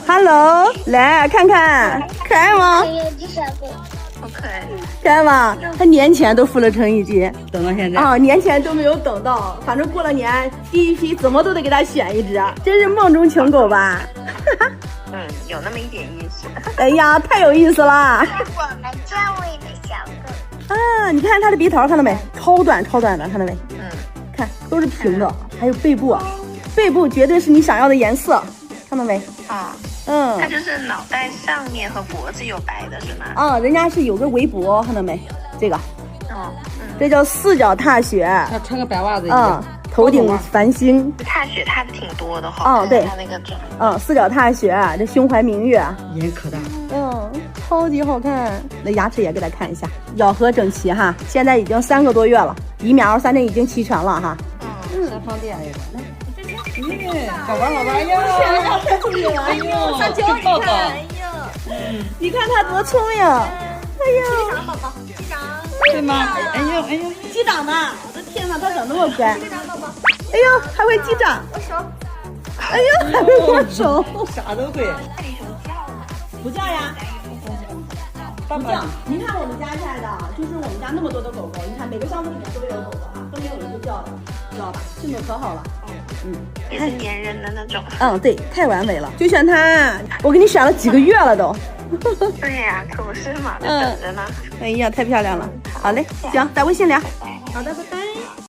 Hello， 来看看，可爱吗？好可爱，可爱吗？他年前都付了成绩金，等到现在啊，年前都没有等到，反正过了年第一批怎么都得给他选一只，真是梦中情狗吧？有那么一点意思。哎呀，太有意思了！我们这位的小狗。啊，你看它的鼻头，看到没？超短超短的，看到没？看都是平的，还有背部，背部绝对是你想要的颜色，看到没？它就是脑袋上面和脖子有白的是吗？人家是有个围脖，看到没？这个，这叫四脚踏雪。他穿个白袜子一样。头顶繁星。踏雪踏的挺多的哈。对。它那个四脚踏雪，这胸怀明月，眼可大。超级好看。那牙齿也给他看一下，咬合整齐哈。现在已经3个多月了，疫苗3天已经齐全了哈。三方店也来。宝宝，哎呀，太聪明了！哎呦，撒娇，你看，哎呦，你看他多聪明！哎呦，机长宝宝，机长，对吗？哎呦，机长呢？我的天哪，他长那么乖！机长宝宝，哎呦，还会击掌，握手，哎呦，还会握手，啥都会。不叫呀？不叫。你看我们家现在的，就是我们家那么多的狗狗，你看每个箱子里面都有狗狗哈，都没有一个叫的，知道吧？性格可好了。也是粘人的那种。对，太完美了，就选它。我给你选了几个月了都。对呀，可不是嘛，在等着呢。哎呀，太漂亮了。好嘞，行，在微信聊。好的，拜拜。